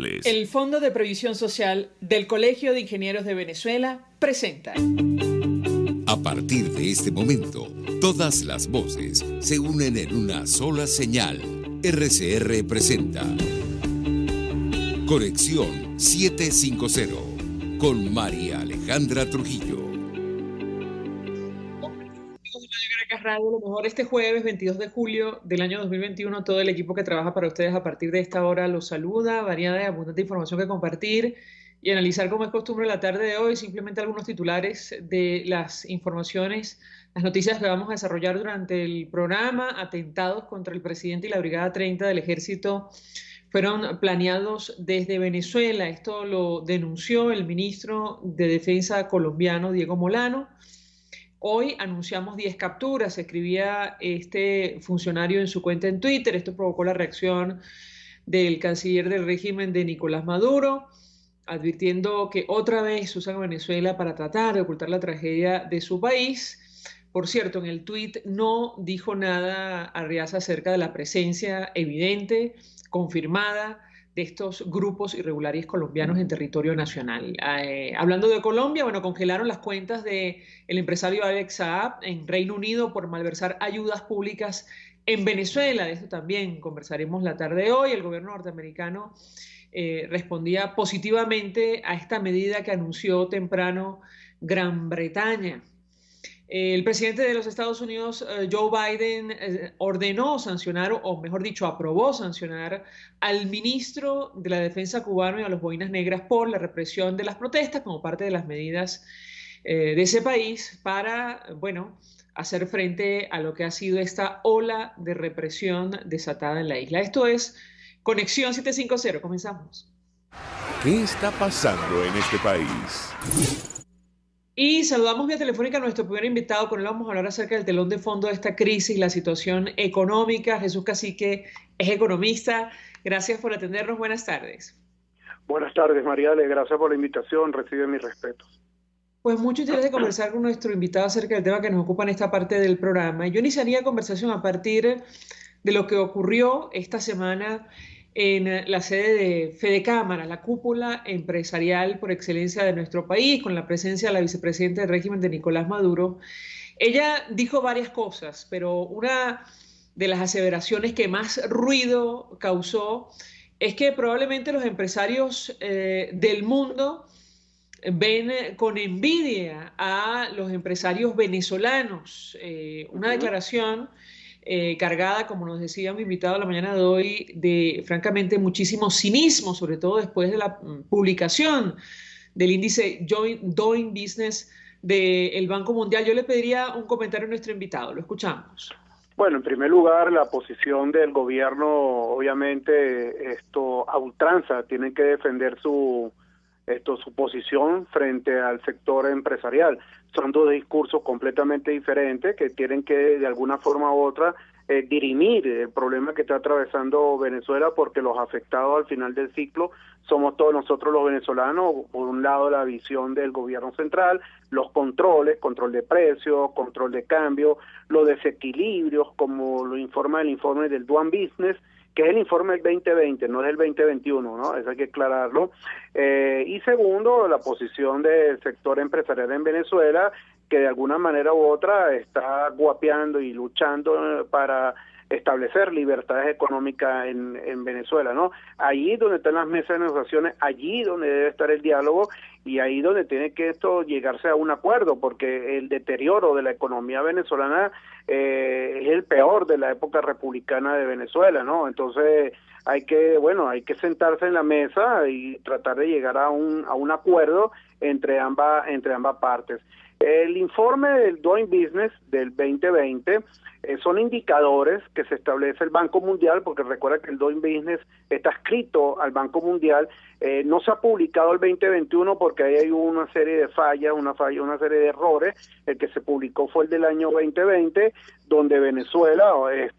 El Fondo de Previsión Social del Colegio de Ingenieros de Venezuela presenta. A partir de este momento, todas las voces se unen en una sola señal. RCR presenta Conexión 750 con María Alejandra Trujillo. Caracas Radio, lo mejor este jueves 22 de julio del año 2021, todo el equipo que trabaja para ustedes a partir de esta hora los saluda, variada y abundante información que compartir y analizar como es costumbre la tarde de hoy, simplemente algunos titulares de las informaciones, las noticias que vamos a desarrollar durante el programa. Atentados contra el presidente y la Brigada 30 del Ejército fueron planeados desde Venezuela. Esto lo denunció el ministro de Defensa colombiano, Diego Molano. Hoy anunciamos 10 capturas, escribía este funcionario en su cuenta en Twitter. Esto provocó la reacción del canciller del régimen de Nicolás Maduro, advirtiendo que otra vez usan a Venezuela para tratar de ocultar la tragedia de su país. Por cierto, en el tuit no dijo nada Arriaza acerca de la presencia evidente, confirmada, de estos grupos irregulares colombianos en territorio nacional. Hablando de Colombia, bueno, congelaron las cuentas del empresario Alex Saab en Reino Unido por malversar ayudas públicas en Venezuela. De esto también conversaremos la tarde de hoy. El gobierno norteamericano respondía positivamente a esta medida que anunció temprano Gran Bretaña. El presidente de los Estados Unidos, Joe Biden, ordenó sancionar, o mejor dicho, aprobó sancionar al ministro de la Defensa cubano y a los Boinas Negras por la represión de las protestas como parte de las medidas de ese país para, bueno, hacer frente a lo que ha sido esta ola de represión desatada en la isla. Esto es Conexión 750. Comenzamos. ¿Qué está pasando en este país? Y saludamos vía telefónica a nuestro primer invitado. Con él vamos a hablar acerca del telón de fondo de esta crisis, la situación económica. Jesús Cacique es economista. Gracias por atendernos. Buenas tardes. Buenas tardes, Mariale. Gracias por la invitación. Recibe mis respetos. Pues mucho interés de conversar con nuestro invitado acerca del tema que nos ocupa en esta parte del programa. Yo iniciaría la conversación a partir de lo que ocurrió esta semana en la sede de Fedecámara, la cúpula empresarial por excelencia de nuestro país, con la presencia de la vicepresidenta del régimen de Nicolás Maduro. Ella dijo varias cosas, pero una de las aseveraciones que más ruido causó es que probablemente los empresarios del mundo ven con envidia a los empresarios venezolanos. Una declaración cargada, como nos decía mi invitado la mañana de hoy, de francamente muchísimo cinismo, sobre todo después de la publicación del índice Doing Business del Banco Mundial. Yo le pediría un comentario a nuestro invitado. Lo escuchamos. Bueno, en primer lugar, la posición del gobierno, obviamente, a ultranza, tienen que defender su posición frente al sector empresarial. Son dos discursos completamente diferentes que tienen que, de alguna forma u otra, dirimir el problema que está atravesando Venezuela, porque los afectados al final del ciclo somos todos nosotros los venezolanos. Por un lado, la visión del gobierno central, los controles, control de precios, control de cambio, los desequilibrios, como lo informa el informe del Doing Business, que es el informe del 2020, no es del 2021, ¿no? Eso hay que aclararlo. Y segundo, la posición del sector empresarial en Venezuela, que de alguna manera u otra está guapeando y luchando para establecer libertades económicas en Venezuela, ¿no? Allí donde están las mesas de negociaciones, allí donde debe estar el diálogo y ahí donde tiene que esto llegarse a un acuerdo, porque el deterioro de la economía venezolana es el peor de la época republicana de Venezuela, ¿no? Entonces hay que sentarse en la mesa y tratar de llegar a un acuerdo entre ambas partes. El informe del Doing Business del 2020 son indicadores que se establece el Banco Mundial, porque recuerda que el Doing Business está escrito al Banco Mundial. No se ha publicado el 2021 porque ahí hay una serie de fallas, una serie de errores. El que se publicó fue el del año 2020, donde Venezuela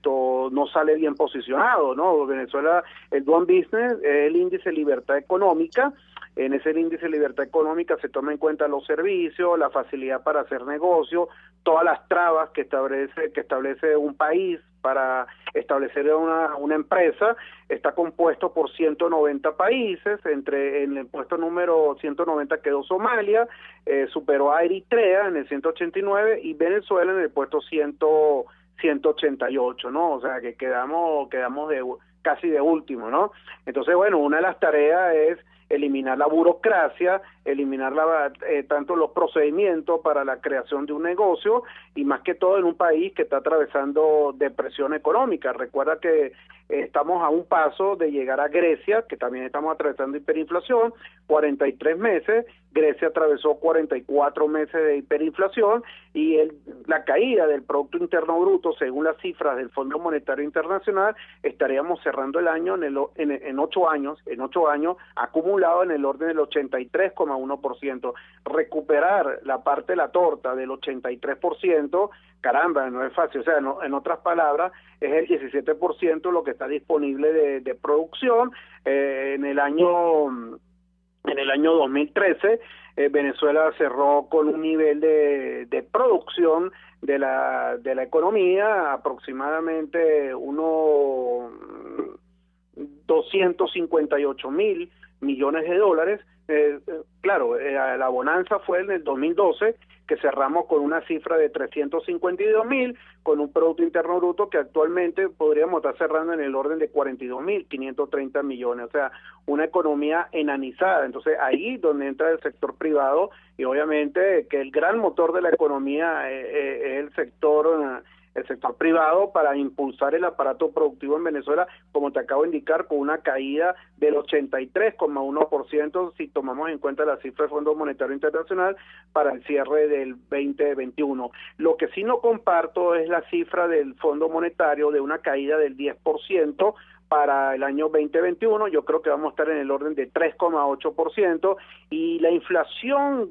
no sale bien posicionado, ¿no? Venezuela, el Doing Business es el índice de libertad económica. En ese índice de libertad económica se toma en cuenta los servicios, la facilidad para hacer negocio, todas las trabas que establece un país para establecer una empresa. Está compuesto por 190 países, en el puesto número 190 quedó Somalia, superó a Eritrea en el 189 y Venezuela en el puesto 188, ¿no? O sea que quedamos casi de último, ¿no? Entonces, bueno, una de las tareas es eliminar la burocracia, eliminar tanto los procedimientos para la creación de un negocio y más que todo en un país que está atravesando depresión económica. Recuerda que estamos a un paso de llegar a Grecia, que también estamos atravesando hiperinflación, 43 meses, Grecia atravesó 44 meses de hiperinflación y la caída del Producto Interno Bruto, según las cifras del Fondo Monetario Internacional, estaríamos cerrando el año en 8 años acumulado en el orden del 83,1%. Recuperar la parte de la torta del 83%, caramba, no es fácil. O sea, en otras palabras, es el 17% lo que está disponible de producción. En el año 2013, Venezuela cerró con un nivel de producción de la economía aproximadamente unos 258.000 millones de dólares. Claro, la bonanza fue en el 2012, que cerramos con una cifra de 352.000, con un Producto Interno Bruto que actualmente podríamos estar cerrando en el orden de 42.530 millones, o sea, una economía enanizada. Entonces, ahí donde entra el sector privado, y obviamente que el gran motor de la economía es el sector privado para impulsar el aparato productivo en Venezuela, como te acabo de indicar, con una caída del 83,1% si tomamos en cuenta la cifra del Fondo Monetario Internacional para el cierre del 2021. Lo que sí no comparto es la cifra del Fondo Monetario de una caída del 10% para el año 2021. Yo creo que vamos a estar en el orden de 3,8%, y la inflación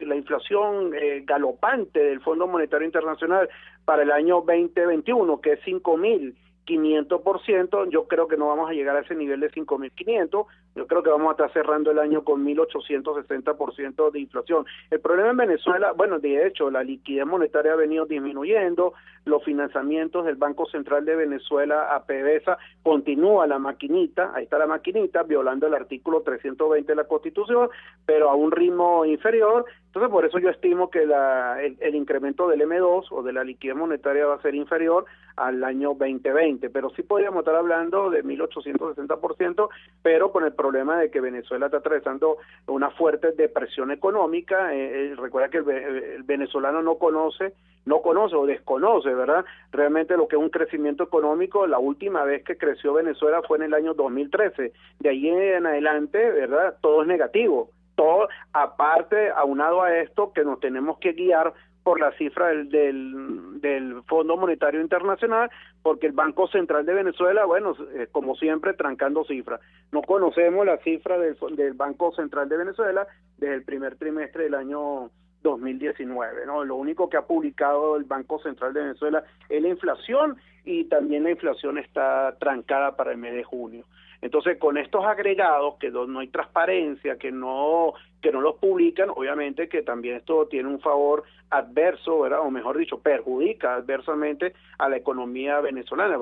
galopante del Fondo Monetario Internacional para el año 2021, que es 5.500%, yo creo que no vamos a llegar a ese nivel de 5.500, yo creo que vamos a estar cerrando el año con 1.860% de inflación. El problema en Venezuela, bueno, de hecho, la liquidez monetaria ha venido disminuyendo, los financiamientos del Banco Central de Venezuela a PDVSA, continúa la maquinita, ahí está la maquinita, violando el artículo 320 de la Constitución, pero a un ritmo inferior. Entonces, por eso yo estimo que el incremento del M2 o de la liquidez monetaria va a ser inferior al año 2020, pero sí podríamos estar hablando de 1.860%, pero con el problema de que Venezuela está atravesando una fuerte depresión económica. Recuerda que el venezolano no conoce o desconoce, ¿verdad?, realmente lo que es un crecimiento económico. La última vez que creció Venezuela fue en el año 2013, de ahí en adelante, ¿verdad?, todo es negativo. Todo, aparte, aunado a esto, que nos tenemos que guiar por la cifra del Fondo Monetario Internacional, porque el Banco Central de Venezuela, bueno, como siempre, trancando cifras. No conocemos la cifra del Banco Central de Venezuela desde el primer trimestre del año 2019, ¿no? Lo único que ha publicado el Banco Central de Venezuela es la inflación, y también la inflación está trancada para el mes de junio. Entonces, con estos agregados, que no hay transparencia, que no los publican, obviamente que también esto tiene un favor adverso, ¿verdad?, o mejor dicho, perjudica adversamente a la economía venezolana.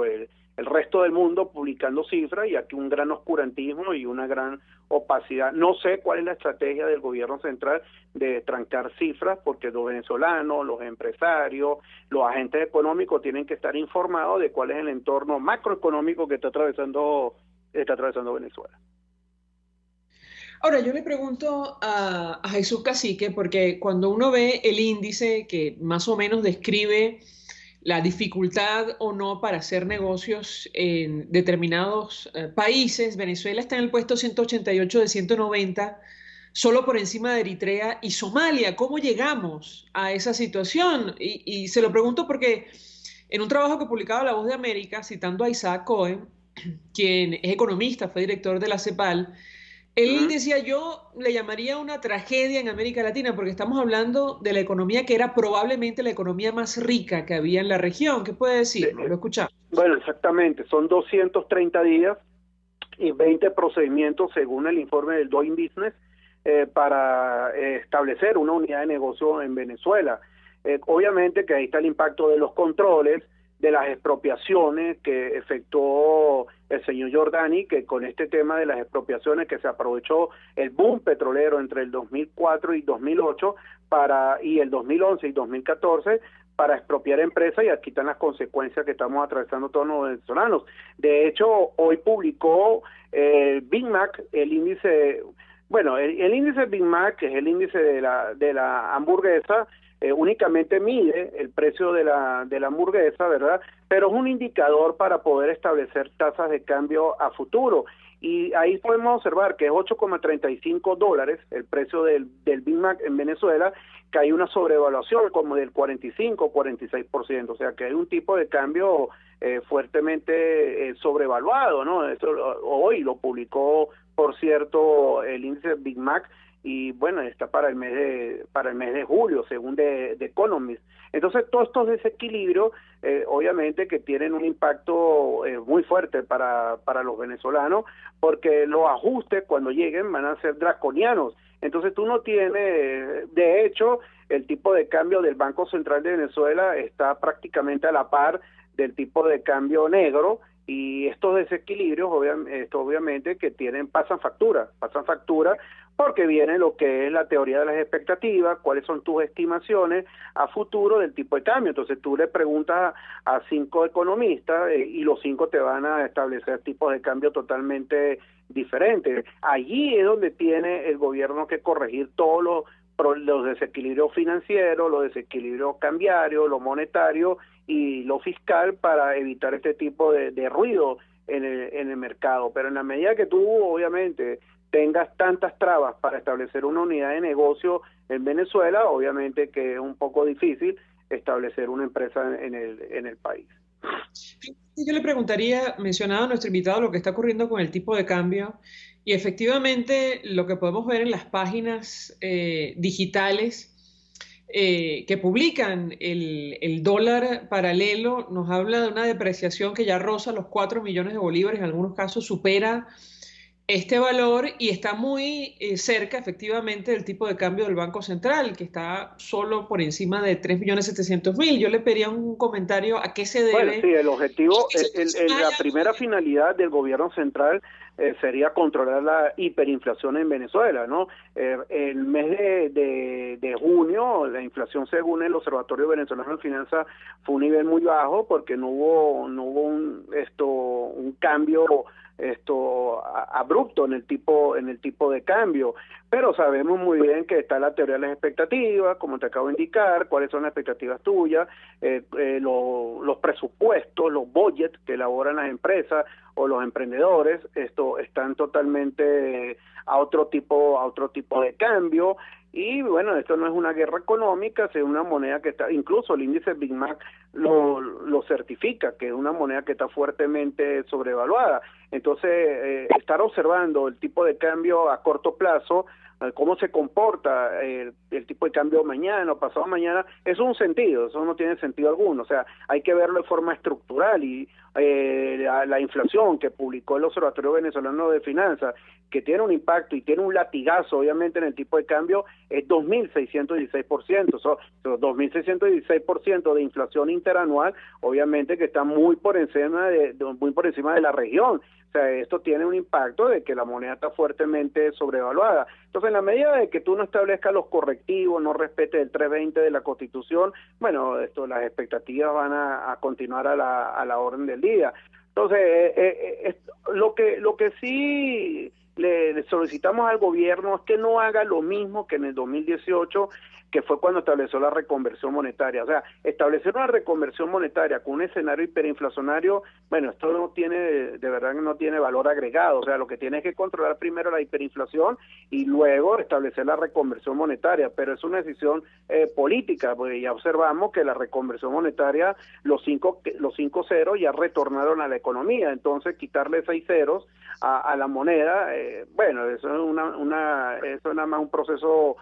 El resto del mundo publicando cifras, y aquí un gran oscurantismo y una gran opacidad. No sé cuál es la estrategia del gobierno central de trancar cifras, porque los venezolanos, los empresarios, los agentes económicos tienen que estar informados de cuál es el entorno macroeconómico que está atravesando Venezuela. Ahora, yo le pregunto a Jesús Cacique, porque cuando uno ve el índice que más o menos describe la dificultad o no para hacer negocios en determinados países, Venezuela está en el puesto 188 de 190, solo por encima de Eritrea y Somalia. ¿Cómo llegamos a esa situación? Y se lo pregunto porque en un trabajo que publicaba La Voz de América, citando a Isaac Cohen, quien es economista, fue director de la CEPAL, él decía, yo le llamaría una tragedia en América Latina, porque estamos hablando de la economía que era probablemente la economía más rica que había en la región. ¿Qué puede decir? Lo escuchamos. Bueno, exactamente, son 230 días y 20 procedimientos según el informe del Doing Business para establecer una unidad de negocio en Venezuela. Obviamente que ahí está el impacto de los controles, de las expropiaciones que efectuó el señor Giordani, que con este tema de las expropiaciones, que se aprovechó el boom petrolero entre el 2004 y 2008 y el 2011 y 2014 para expropiar empresas, y aquí están las consecuencias que estamos atravesando todos los venezolanos. De hecho, hoy publicó Big Mac, el índice, bueno, el índice Big Mac, que es el índice de la hamburguesa, únicamente mide el precio de la hamburguesa, ¿verdad? Pero es un indicador para poder establecer tasas de cambio a futuro. Y ahí podemos observar que es $8,35 el precio del Big Mac en Venezuela, que hay una sobrevaluación como del 45-46%, o sea que hay un tipo de cambio fuertemente sobrevaluado, ¿no? Eso hoy lo publicó, por cierto, el índice Big Mac, y bueno, está para el mes de julio, según The Economist. Entonces, todos estos desequilibrios, obviamente que tienen un impacto muy fuerte para los venezolanos, porque los ajustes cuando lleguen van a ser draconianos. Entonces, tú no tienes, de hecho, el tipo de cambio del Banco Central de Venezuela está prácticamente a la par del tipo de cambio negro, y estos desequilibrios obviamente que pasan factura, porque viene lo que es la teoría de las expectativas, cuáles son tus estimaciones a futuro del tipo de cambio. Entonces tú le preguntas a 5 economistas y los 5 te van a establecer tipos de cambio totalmente diferentes. Allí es donde tiene el gobierno que corregir todos los desequilibrios financieros, los desequilibrios cambiarios, lo monetario y lo fiscal, para evitar este tipo de ruido en el mercado. Pero en la medida que tú, obviamente, tengas tantas trabas para establecer una unidad de negocio en Venezuela, obviamente que es un poco difícil establecer una empresa en el país. Yo le preguntaría, mencionado a nuestro invitado, lo que está ocurriendo con el tipo de cambio, y efectivamente lo que podemos ver en las páginas digitales que publican el dólar paralelo nos habla de una depreciación que ya roza los 4 millones de bolívares, en algunos casos supera este valor, y está muy cerca efectivamente del tipo de cambio del Banco Central, que está solo por encima de 3.700.000. Yo le pediría un comentario a qué se debe. Bueno, sí, el objetivo, la primera finalidad del gobierno central sería controlar la hiperinflación en Venezuela, ¿no? El mes de junio, la inflación, según el Observatorio Venezolano de Finanzas, fue un nivel muy bajo, porque no hubo un cambio abrupto en el tipo de cambio, pero sabemos muy bien que está la teoría de las expectativas, como te acabo de indicar, cuáles son las expectativas tuyas, los presupuestos, los budgets que elaboran las empresas o los emprendedores, están totalmente a otro tipo de cambio. Y bueno, esto no es una guerra económica, es una moneda que está, incluso el índice Big Mac lo certifica, que es una moneda que está fuertemente sobrevaluada. Entonces, estar observando el tipo de cambio a corto plazo, cómo se comporta el tipo de cambio mañana o pasado mañana, eso es un sentido, eso no tiene sentido alguno. O sea, hay que verlo de forma estructural, y la inflación que publicó el Observatorio Venezolano de Finanzas, que tiene un impacto y tiene un latigazo obviamente en el tipo de cambio, es 2.616%, 2.616% de inflación interanual, obviamente que está muy por encima de la región. O sea, esto tiene un impacto de que la moneda está fuertemente sobrevaluada. Entonces, en la medida de que tú no establezcas los correctivos, no respetes el 320 de la Constitución, bueno, las expectativas van a continuar a la orden del día. Entonces, lo que sí le solicitamos al gobierno es que no haga lo mismo que en el 2018, que fue cuando estableció la reconversión monetaria. O sea, establecer una reconversión monetaria con un escenario hiperinflacionario, bueno, esto de verdad que no tiene valor agregado. O sea, lo que tiene es que controlar primero la hiperinflación y luego establecer la reconversión monetaria, pero es una decisión política, porque ya observamos que la reconversión monetaria, los cinco ceros ya retornaron a la economía. Entonces, quitarle 6 ceros a la moneda, bueno, eso es nada más un proceso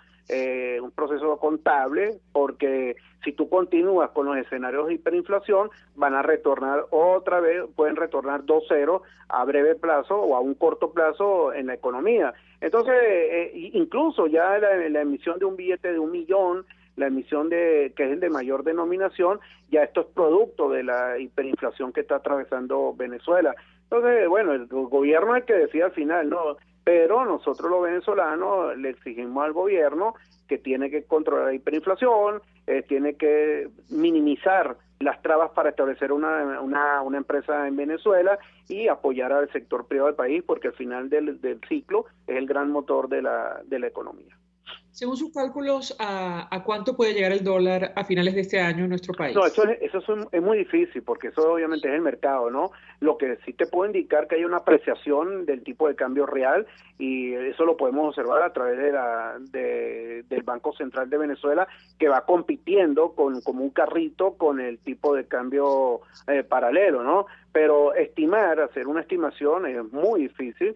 contable, porque si tú continúas con los escenarios de hiperinflación, van a retornar otra vez, pueden retornar 2 ceros a breve plazo o a un corto plazo en la economía. Entonces, incluso ya la emisión de un billete de $1 millón la emisión que es el de mayor denominación, ya esto es producto de la hiperinflación que está atravesando Venezuela. Entonces, bueno, el gobierno es el que decide al final, ¿no? Pero nosotros los venezolanos le exigimos al gobierno que tiene que controlar la hiperinflación, tiene que minimizar las trabas para establecer una empresa en Venezuela y apoyar al sector privado del país, porque al final del ciclo es el gran motor de la economía. Según sus cálculos, ¿a cuánto puede llegar el dólar a finales de este año en nuestro país? No, eso es muy difícil, porque eso obviamente es el mercado, ¿no? Lo que sí te puedo indicar que hay una apreciación del tipo de cambio real, y eso lo podemos observar a través del Banco Central de Venezuela, que va compitiendo como un carrito con el tipo de cambio paralelo, ¿no? Pero hacer una estimación es muy difícil,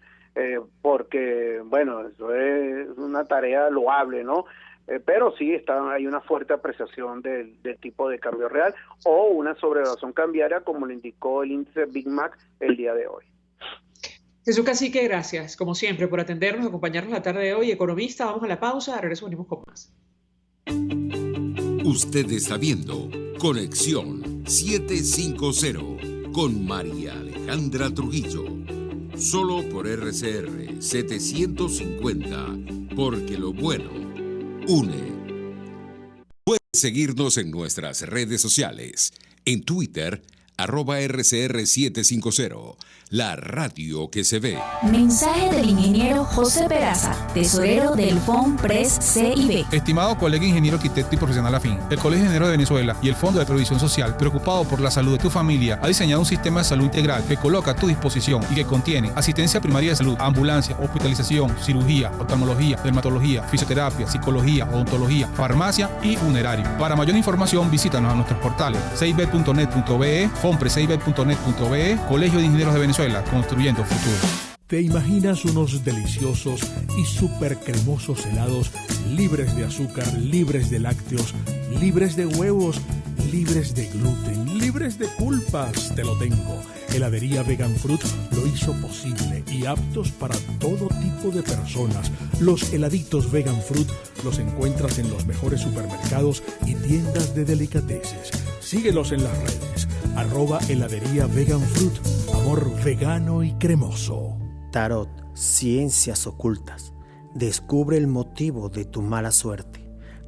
porque, bueno, eso es una tarea loable, ¿no? Pero sí hay una fuerte apreciación del tipo de cambio real o una sobrevaluación cambiaria, como le indicó el índice Big Mac el día de hoy. Jesús Cacique, gracias, como siempre, por atendernos, acompañarnos la tarde de hoy. Economista, vamos a la pausa, a regreso venimos con más. Usted está viendo Conexión 750 con María Alejandra Trujillo. Solo por RCR 750, porque lo bueno une. Puedes seguirnos en nuestras redes sociales. En Twitter, @RCR750, la radio que se ve. Mensaje del ingeniero José Peraza, tesorero del FONPRES CIB. Estimado colega ingeniero arquitecto y profesional afín, el Colegio de Ingenieros de Venezuela y el Fondo de Previsión Social, preocupado por la salud de tu familia, ha diseñado un sistema de salud integral que coloca a tu disposición y que contiene asistencia primaria de salud, ambulancia, hospitalización, cirugía, oftalmología, dermatología, fisioterapia, psicología, odontología, farmacia y funerario. Para mayor información, visítanos a nuestros portales cib.net.be, fonprescib.net.be, Colegio de Ingenieros de Venezuela, construyendo futuro. ¿Te imaginas unos deliciosos y súper cremosos helados libres de azúcar, libres de lácteos, libres de huevos, libres de gluten, libres de pulpas? Te lo tengo. Heladería Vegan Fruit lo hizo posible y aptos para todo tipo de personas. Los heladitos Vegan Fruit los encuentras en los mejores supermercados y tiendas de delicateces. Síguelos en las redes. @heladería Vegan Fruit. Amor vegano y cremoso. Tarot, ciencias ocultas. Descubre el motivo de tu mala suerte.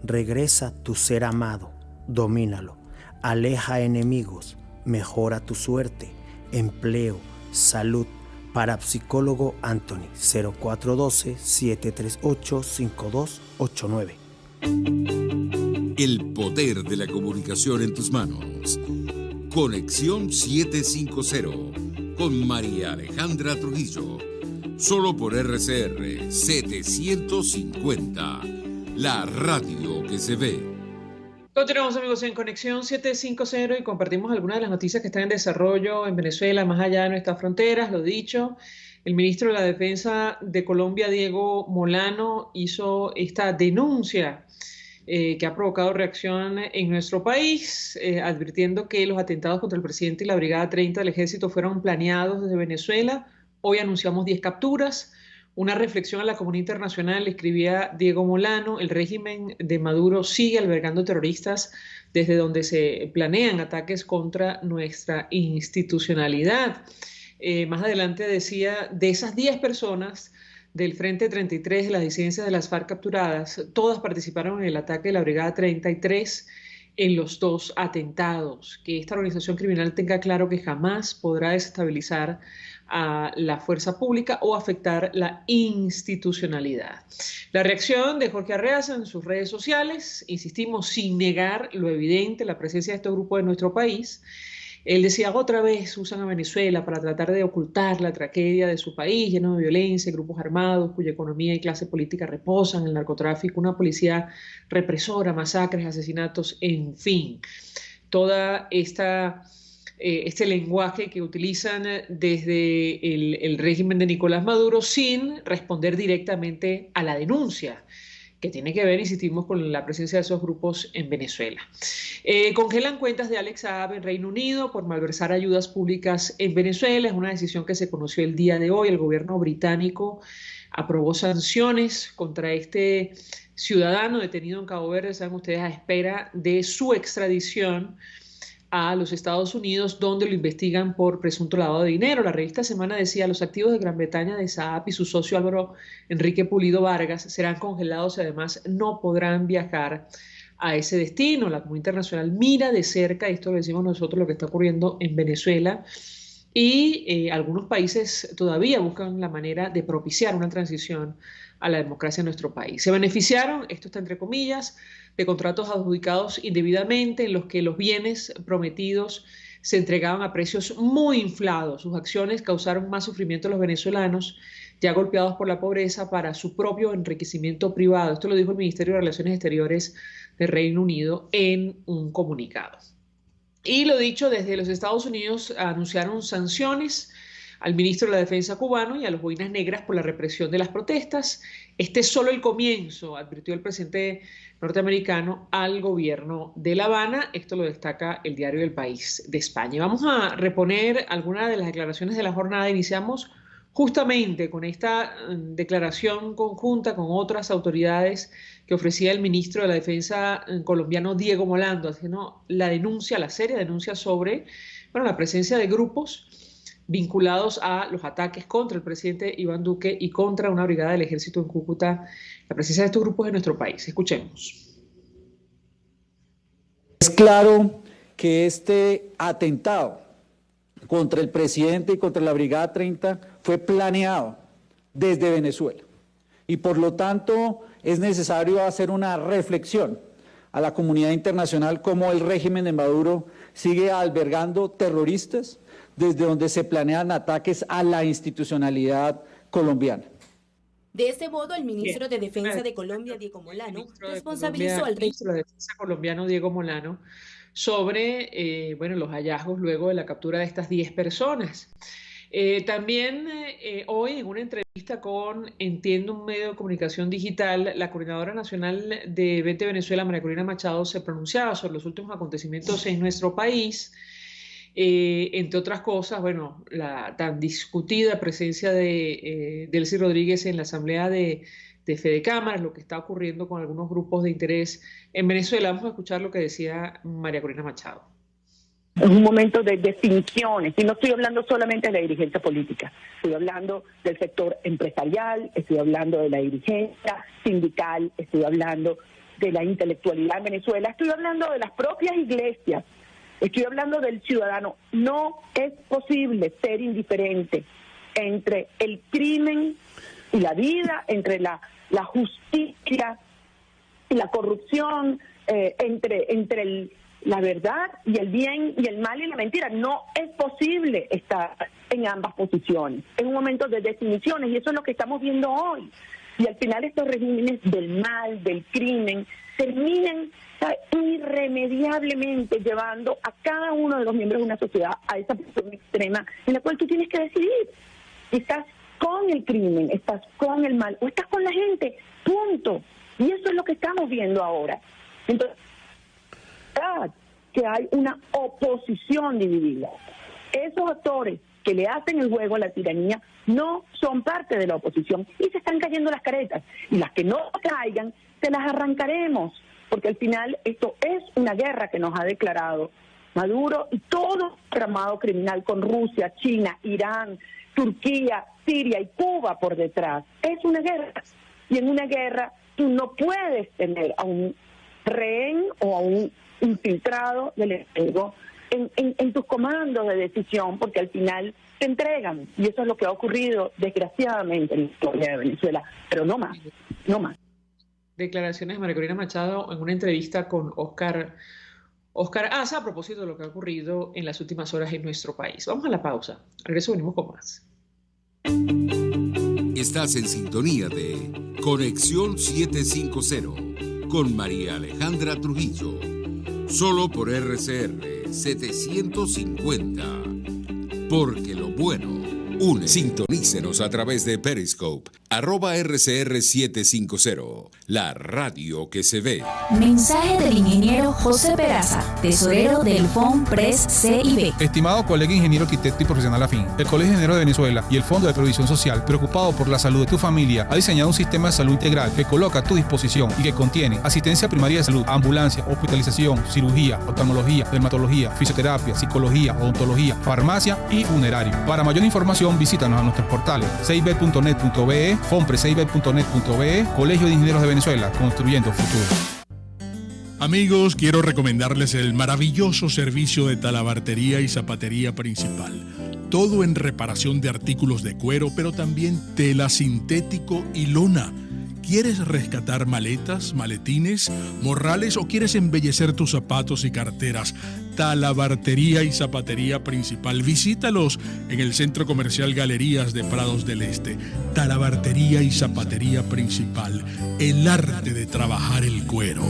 Regresa tu ser amado. Domínalo. Aleja enemigos. Mejora tu suerte. Empleo. Salud. Parapsicólogo Anthony. 0412-738-5289. El poder de la comunicación en tus manos. Conexión 750 con María Alejandra Trujillo. Solo por RCR 750, la radio que se ve. Continuamos, amigos, en Conexión 750 y compartimos algunas de las noticias que están en desarrollo en Venezuela, más allá de nuestras fronteras. Lo dicho, el ministro de la Defensa de Colombia, Diego Molano, hizo esta denuncia que ha provocado reacción en nuestro país, advirtiendo que los atentados contra el presidente y la Brigada 30 del Ejército fueron planeados desde Venezuela. Hoy anunciamos 10 capturas. Una reflexión a la comunidad internacional, escribía Diego Molano: el régimen de Maduro sigue albergando terroristas desde donde se planean ataques contra nuestra institucionalidad. Más adelante decía, de esas 10 personas del Frente 33 de las disidencias de las FARC capturadas, todas participaron en el ataque de la Brigada 33 en los 2 atentados. Que esta organización criminal tenga claro que jamás podrá desestabilizar a la fuerza pública o afectar la institucionalidad. La reacción de Jorge Arreaza en sus redes sociales, insistimos, sin negar lo evidente, la presencia de estos grupos en nuestro país. Él decía, otra vez usan a Venezuela para tratar de ocultar la tragedia de su país, lleno de violencia, grupos armados cuya economía y clase política reposan en el narcotráfico, una policía represora, masacres, asesinatos, en fin. Toda este lenguaje que utilizan desde el régimen de Nicolás Maduro sin responder directamente a la denuncia, que tiene que ver, insistimos, con la presencia de esos grupos en Venezuela. Congelan cuentas de Alex Saab en Reino Unido por malversar ayudas públicas en Venezuela. Es una decisión que se conoció el día de hoy. El gobierno británico aprobó sanciones contra este ciudadano detenido en Cabo Verde, saben ustedes, a espera de su extradición a los Estados Unidos, donde lo investigan por presunto lavado de dinero. La revista Semana decía: los activos de Gran Bretaña de Saab y su socio Álvaro Enrique Pulido Vargas serán congelados y además no podrán viajar a ese destino. La comunidad internacional mira de cerca, y esto lo decimos nosotros, lo que está ocurriendo en Venezuela, y algunos países todavía buscan la manera de propiciar una transición a la democracia en nuestro país. Se beneficiaron, esto está entre comillas, de contratos adjudicados indebidamente en los que los bienes prometidos se entregaban a precios muy inflados. Sus acciones causaron más sufrimiento a los venezolanos ya golpeados por la pobreza para su propio enriquecimiento privado. Esto lo dijo el Ministerio de Relaciones Exteriores del Reino Unido en un comunicado. Y lo dicho, desde los Estados Unidos anunciaron sanciones al ministro de la Defensa cubano y a los boinas negras por la represión de las protestas. Este es solo el comienzo, advirtió el presidente norteamericano al gobierno de La Habana. Esto lo destaca el diario El País de España. Vamos a reponer algunas de las declaraciones de la jornada. Iniciamos justamente con esta declaración conjunta con otras autoridades que ofrecía el ministro de la Defensa colombiano Diego Molano, haciendo la denuncia, la seria denuncia sobre la presencia de grupos vinculados a los ataques contra el presidente Iván Duque y contra una brigada del ejército en Cúcuta, la presencia de estos grupos en nuestro país. Escuchemos. Es claro que este atentado contra el presidente y contra la Brigada 30 fue planeado desde Venezuela y por lo tanto es necesario hacer una reflexión a la comunidad internacional cómo el régimen de Maduro sigue albergando terroristas desde donde se planean ataques a la institucionalidad colombiana. De este modo, el ministro de Defensa de Colombia, Diego Molano, responsabilizó al ministro de Defensa colombiano, Diego Molano, sobre los hallazgos luego de la captura de estas 10 personas. También hoy, en una entrevista con Entiendo, un medio de comunicación digital, la coordinadora nacional de Vete Venezuela, María Corina Machado, se pronunciaba sobre los últimos acontecimientos en nuestro país. Entre otras cosas, la tan discutida presencia de Delcy Rodríguez en la asamblea de Fedecámaras, lo que está ocurriendo con algunos grupos de interés en Venezuela. Vamos a escuchar lo que decía María Corina Machado. Es un momento de definiciones, y no estoy hablando solamente de la dirigencia política, estoy hablando del sector empresarial, estoy hablando de la dirigencia sindical, estoy hablando de la intelectualidad en Venezuela, estoy hablando de las propias iglesias, estoy hablando del ciudadano. No es posible ser indiferente entre el crimen y la vida, entre la justicia y la corrupción, entre la verdad y el bien y el mal y la mentira. No es posible estar en ambas posiciones. Es un momento de definiciones y eso es lo que estamos viendo hoy. Y al final estos regímenes del mal, del crimen, terminan irremediablemente llevando a cada uno de los miembros de una sociedad a esa posición extrema en la cual tú tienes que decidir. Estás con el crimen, estás con el mal o estás con la gente, punto. Y eso es lo que estamos viendo ahora. Entonces, que hay una oposición dividida. Esos actores que le hacen el juego a la tiranía no son parte de la oposición y se están cayendo las caretas. Y las que no caigan, se las arrancaremos, porque al final esto es una guerra que nos ha declarado Maduro y todo el tramado criminal con Rusia, China, Irán, Turquía, Siria y Cuba por detrás. Es una guerra. Y en una guerra tú no puedes tener a un rehén o a un infiltrado del enemigo en tus comandos de decisión, porque al final te entregan. Y eso es lo que ha ocurrido, desgraciadamente, en la historia de Venezuela. Pero no más, no más. Declaraciones de María Corina Machado en una entrevista con Oscar Asa a propósito de lo que ha ocurrido en las últimas horas en nuestro país. Vamos a la pausa. Al regreso venimos con más. Estás en sintonía de Conexión 750 con María Alejandra Trujillo. Solo por RCR 750. Porque lo bueno une. Sintonícenos a través de Periscope, @RCR750, la radio que se ve. Mensaje del ingeniero José Peraza, tesorero del FOMPRES CIB. Estimado colega ingeniero, arquitecto y profesional afín, el Colegio de Ingenieros de Venezuela y el Fondo de Previsión Social, preocupado por la salud de tu familia, ha diseñado un sistema de salud integral que coloca a tu disposición y que contiene asistencia primaria de salud, ambulancia, hospitalización, cirugía, oftalmología, dermatología, fisioterapia, psicología, odontología, farmacia y funerario. Para mayor información, visítanos a nuestros portales cib.net.be, fomprescib.net.be, Colegio de Ingenieros de Venezuela, construyendo futuro. Amigos, quiero recomendarles el maravilloso servicio de talabartería y zapatería principal. Todo en reparación de artículos de cuero, pero también tela, sintético y lona. ¿Quieres rescatar maletas, maletines, morrales o quieres embellecer tus zapatos y carteras? Talabartería y zapatería principal. Visítalos en el Centro Comercial Galerías de Prados del Este. Talabartería y zapatería principal. El arte de trabajar el cuero.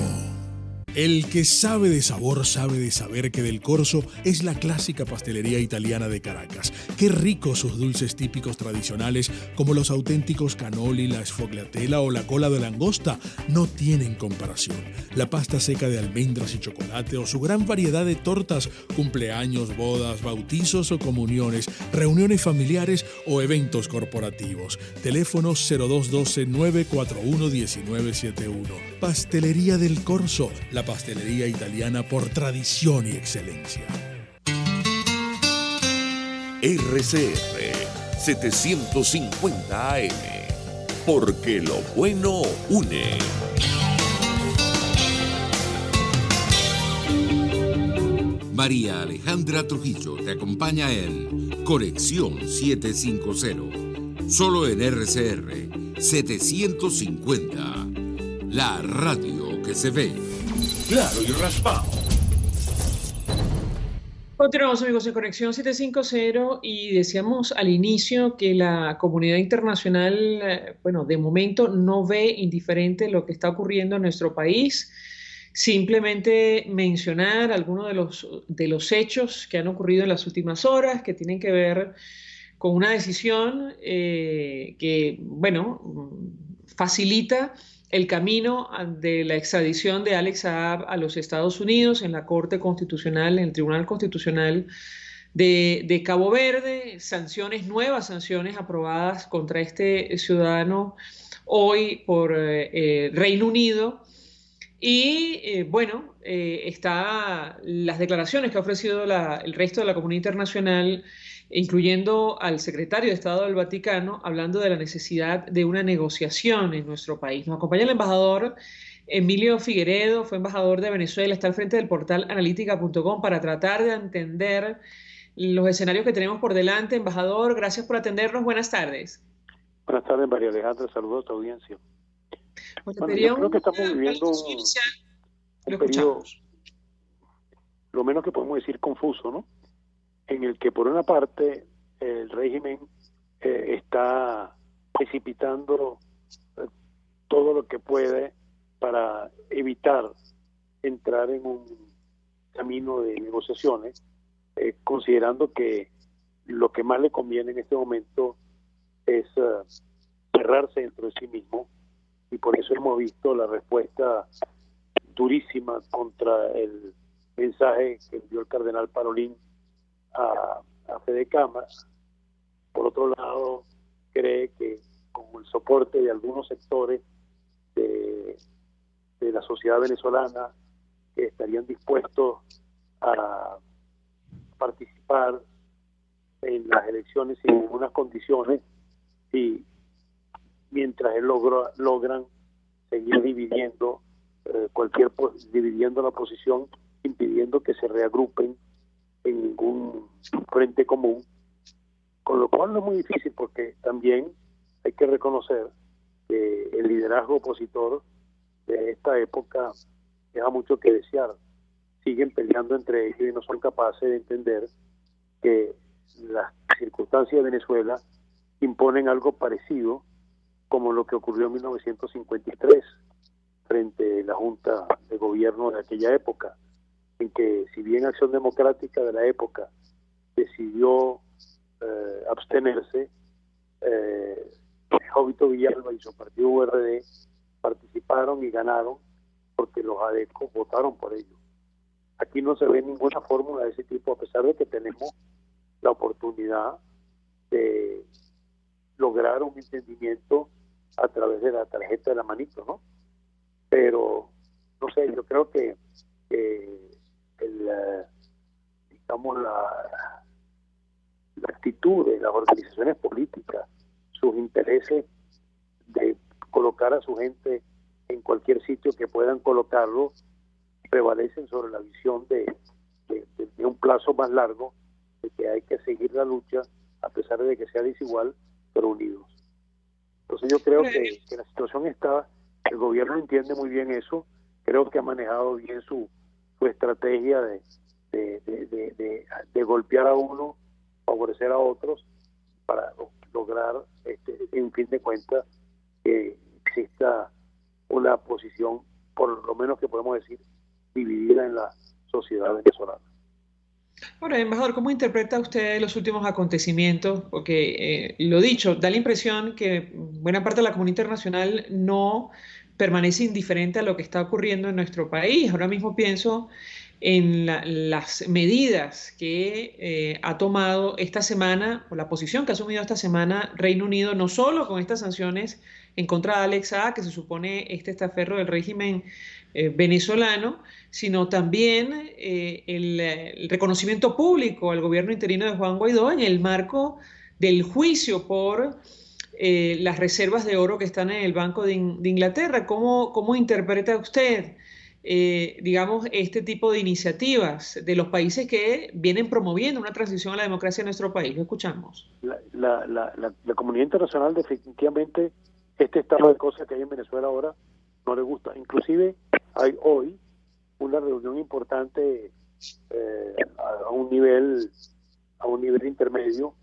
El que sabe de sabor sabe de saber que Del Corso es la clásica pastelería italiana de Caracas. Qué ricos sus dulces típicos tradicionales como los auténticos cannoli, la sfogliatella o la cola de langosta no tienen comparación. La pasta seca de almendras y chocolate o su gran variedad de tortas, cumpleaños, bodas, bautizos o comuniones, reuniones familiares o eventos corporativos. Teléfonos 0212-941-1971. Pastelería Del Corso, la pastelería italiana por tradición y excelencia. RCR 750 AM, porque lo bueno une. María Alejandra Trujillo te acompaña en Conexión 750, solo en RCR 750, la radio que se ve. Claro y raspado. Continuamos, amigos, en Conexión 750 y decíamos al inicio que la comunidad internacional, bueno, de momento no ve indiferente lo que está ocurriendo en nuestro país. Simplemente mencionar algunos de los hechos que han ocurrido en las últimas horas que tienen que ver con una decisión que, bueno, facilita el camino de la extradición de Alex Saab a los Estados Unidos en la Corte Constitucional, en el Tribunal Constitucional de Cabo Verde, nuevas sanciones aprobadas contra este ciudadano hoy por Reino Unido. Y bueno, está las declaraciones que ha ofrecido el resto de la comunidad internacional, incluyendo al secretario de Estado del Vaticano, hablando de la necesidad de una negociación en nuestro país. Nos acompaña el embajador Emilio Figueredo, fue embajador de Venezuela, está al frente del portal analítica.com para tratar de entender los escenarios que tenemos por delante. Embajador, gracias por atendernos. Buenas tardes. Buenas tardes, María Alejandra. Saludos a tu audiencia. Bueno, yo creo que estamos viviendo un periodo, lo menos que podemos decir, confuso, ¿no? En el que por una parte el régimen está precipitando todo lo que puede para evitar entrar en un camino de negociaciones, considerando que lo que más le conviene en este momento es cerrarse dentro de sí mismo, y por eso hemos visto la respuesta durísima contra el mensaje que envió el cardenal Parolin a Fede Cámara. Por otro lado, cree que con el soporte de algunos sectores de la sociedad venezolana que estarían dispuestos a participar en las elecciones sin ninguna condiciones, y mientras él logran seguir dividiendo dividiendo la oposición, impidiendo que se reagrupen en ningún frente común, con lo cual no es muy difícil, porque también hay que reconocer que el liderazgo opositor de esta época deja mucho que desear. Siguen peleando entre ellos y no son capaces de entender que las circunstancias de Venezuela imponen algo parecido como lo que ocurrió en 1953 frente a la Junta de Gobierno de aquella época, en que si bien Acción Democrática de la época decidió abstenerse, Jovito Villalba y su partido URD participaron y ganaron porque los adecos votaron por ellos. Aquí no se ve ninguna fórmula de ese tipo, a pesar de que tenemos la oportunidad de lograr un entendimiento a través de la tarjeta de la manito, ¿no? Pero, no sé, yo creo que digamos la actitud de las organizaciones políticas, sus intereses de colocar a su gente en cualquier sitio que puedan colocarlo, prevalecen sobre la visión de un plazo más largo, de que hay que seguir la lucha a pesar de que sea desigual, pero unidos. Entonces yo creo que la situación está, el gobierno entiende muy bien eso, creo que ha manejado bien su estrategia de golpear a uno, favorecer a otros, para lograr, en fin de cuentas, que exista una posición, por lo menos que podemos decir, dividida en la sociedad venezolana. Bueno, embajador, ¿cómo interpreta usted los últimos acontecimientos? Porque, lo dicho, da la impresión que buena parte de la comunidad internacional no permanece indiferente a lo que está ocurriendo en nuestro país. Ahora mismo pienso en las medidas que ha tomado esta semana, o la posición que ha asumido esta semana Reino Unido, no solo con estas sanciones en contra de Alex Saab, que se supone testaferro del régimen venezolano, sino también el reconocimiento público al gobierno interino de Juan Guaidó en el marco del juicio por las reservas de oro que están en el Banco de Inglaterra. ¿Cómo interpreta usted, digamos, este tipo de iniciativas de los países que vienen promoviendo una transición a la democracia en nuestro país? Lo escuchamos. La comunidad internacional definitivamente este estado de cosas que hay en Venezuela ahora no le gusta. Inclusive hay hoy una reunión importante a un nivel intermedio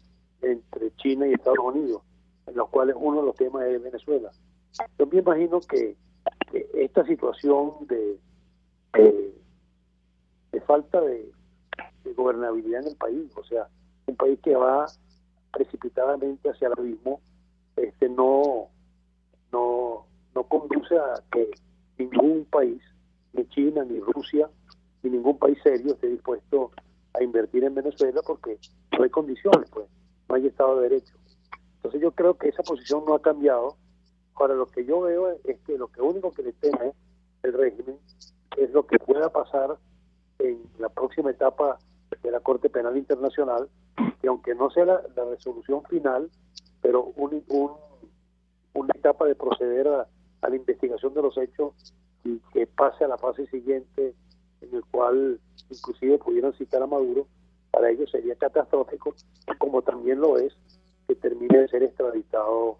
entre China y Estados Unidos, en los cuales uno de los temas es Venezuela. Yo me imagino que esta situación de falta de gobernabilidad en el país, o sea, un país que va precipitadamente hacia el abismo, no conduce a que ningún país, ni China, ni Rusia, ni ningún país serio esté dispuesto a invertir en Venezuela, porque no hay condiciones, pues, no hay Estado de Derecho. Entonces yo creo que esa posición no ha cambiado. Ahora lo que yo veo es que lo único que le teme el régimen es lo que pueda pasar en la próxima etapa de la Corte Penal Internacional, que aunque no sea la resolución final, pero una etapa de proceder a la investigación de los hechos y que pase a la fase siguiente, en el cual inclusive pudieran citar a Maduro. Para ellos sería catastrófico, como también lo es que termine de ser extraditado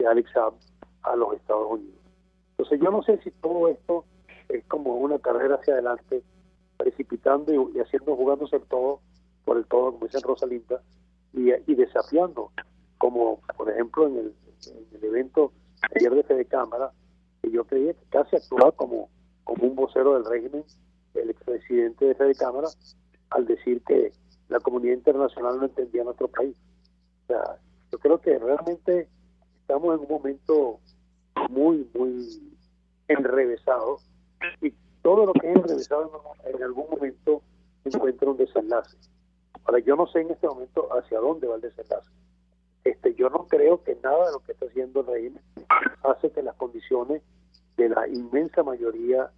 Alex Saab a los Estados Unidos. Entonces yo no sé si todo esto es como una carrera hacia adelante, precipitando y jugándose el todo por el todo, como dice Rosalinda, y desafiando, como por ejemplo en el evento ayer de Fede Cámara, que yo creía que casi actuaba como un vocero del régimen, el expresidente de Fede Cámara, al decir que la comunidad internacional no entendía nuestro país. O sea, yo creo que realmente estamos en un momento muy, muy enrevesado, y todo lo que es enrevesado en algún momento encuentra un desenlace. Ahora, yo no sé en este momento hacia dónde va el desenlace. Yo no creo que nada de lo que está haciendo el régimen hace que las condiciones de la inmensa mayoría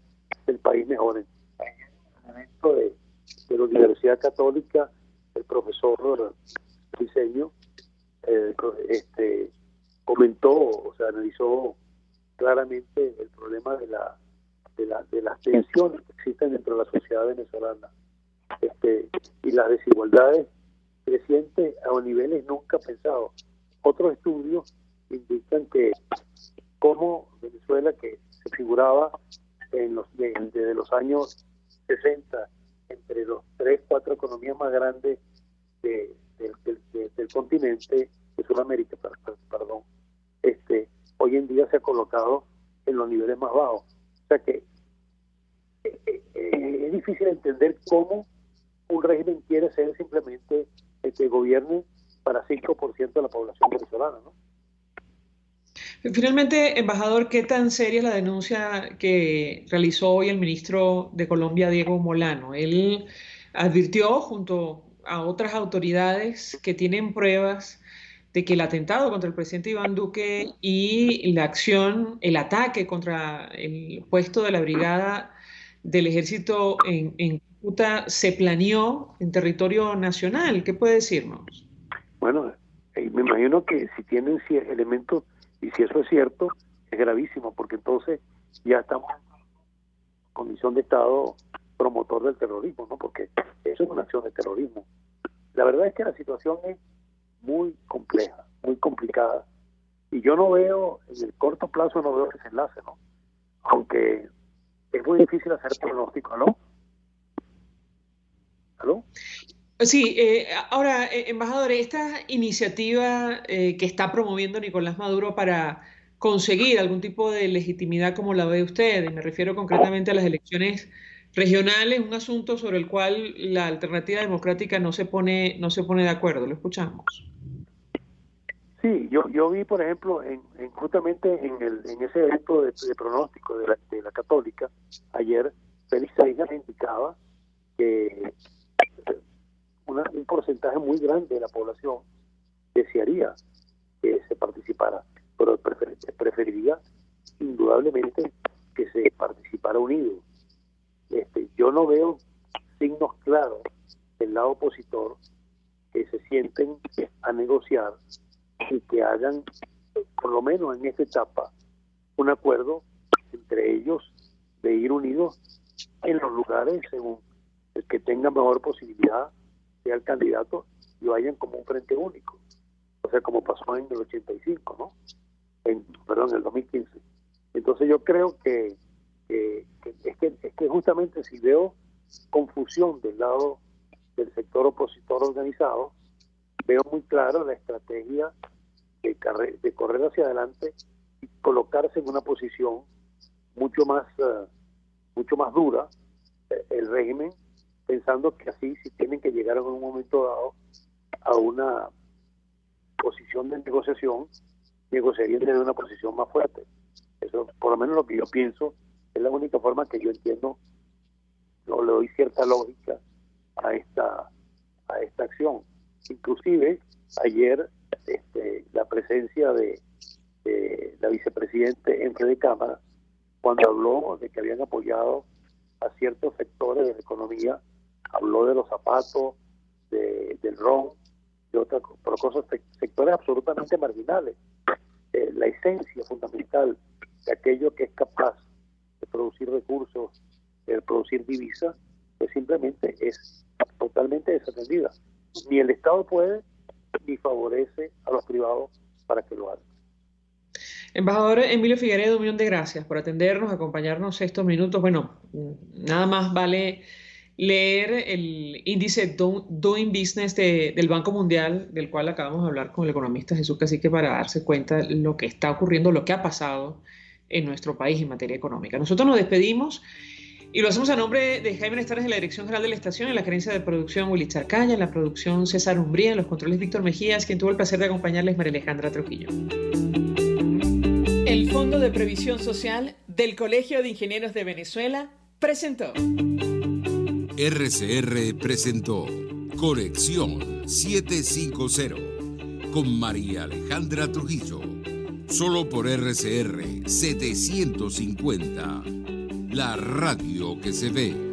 del país mejoren. En el momento de la Universidad Católica, el profesor Briceño comentó, o sea, analizó claramente el problema de las tensiones que existen dentro de la sociedad venezolana, y las desigualdades crecientes a niveles nunca pensados. Otros estudios indican que como Venezuela, que se figuraba desde los años 60 entre los 3-4 economías más grandes del continente, de Sudamérica, perdón, hoy en día se ha colocado en los niveles más bajos. O sea que es difícil entender cómo un régimen quiere ser simplemente el que gobierne para 5% de la población venezolana, ¿no? Finalmente, embajador, ¿qué tan seria es la denuncia que realizó hoy el ministro de Colombia, Diego Molano? Él advirtió junto a otras autoridades que tienen pruebas de que el atentado contra el presidente Iván Duque y la acción, el ataque contra el puesto de la brigada del ejército en Cúcuta se planeó en territorio nacional. ¿Qué puede decirnos? Bueno, me imagino que si tienen elementos, y si eso es cierto, es gravísimo, porque entonces ya estamos en condición de Estado promotor del terrorismo, ¿no? Porque eso es una acción de terrorismo. La verdad es que la situación es muy compleja, muy complicada, y yo no veo, en el corto plazo no veo desenlace, ¿no? Aunque es muy difícil hacer pronóstico, ¿no? ¿Aló? Sí, ahora, embajador, esta iniciativa que está promoviendo Nicolás Maduro para conseguir algún tipo de legitimidad como la ve usted, me refiero concretamente a las elecciones regionales, un asunto sobre el cual la alternativa democrática no se pone de acuerdo. Lo escuchamos. Sí, yo vi, por ejemplo, justamente en ese evento de pronóstico de la Católica, ayer, Félix Salazar indicaba que un porcentaje muy grande de la población desearía que se participara, pero preferiría indudablemente que se participara unido. Yo no veo signos claros del lado opositor que se sienten a negociar y que hagan, por lo menos en esta etapa, un acuerdo entre ellos de ir unidos en los lugares según el que tenga mejor posibilidad sea el candidato y vayan como un frente único. O sea, como pasó en el 85, ¿no? En el 2015. Entonces yo creo que justamente si veo confusión del lado del sector opositor organizado, veo muy claro la estrategia de correr hacia adelante y colocarse en una posición mucho más dura el régimen, pensando que así, si tienen que llegar en un momento dado a una posición de negociación, negociarían desde una posición más fuerte. Eso, por lo menos lo que yo pienso, es la única forma que yo entiendo, o le doy cierta lógica a esta acción. Inclusive, ayer, la presencia de la vicepresidente en Fede Cámara, cuando habló de que habían apoyado a ciertos sectores de la economía, habló de los zapatos, del ron, de otras cosas, sectores absolutamente marginales. La esencia fundamental de aquello que es capaz de producir recursos, de producir divisas, pues simplemente es totalmente desatendida. Ni el Estado puede, ni favorece a los privados para que lo hagan. Embajador Emilio Figueredo, un millón de gracias por atendernos, acompañarnos estos minutos. Bueno, nada más vale leer el índice Doing Business del Banco Mundial, del cual acabamos de hablar con el economista Jesús Cacique, para darse cuenta de lo que está ocurriendo, lo que ha pasado en nuestro país en materia económica. Nosotros nos despedimos y lo hacemos a nombre de Jaime Nestares de la Dirección General de la Estación, en la gerencia de producción Willy Charcaya, en la producción César Umbría, en los controles Víctor Mejías, quien tuvo el placer de acompañarles, María Alejandra Trujillo. El Fondo de Previsión Social del Colegio de Ingenieros de Venezuela presentó. RCR presentó Conexión 750 con María Alejandra Trujillo. Solo por RCR 750, la radio que se ve.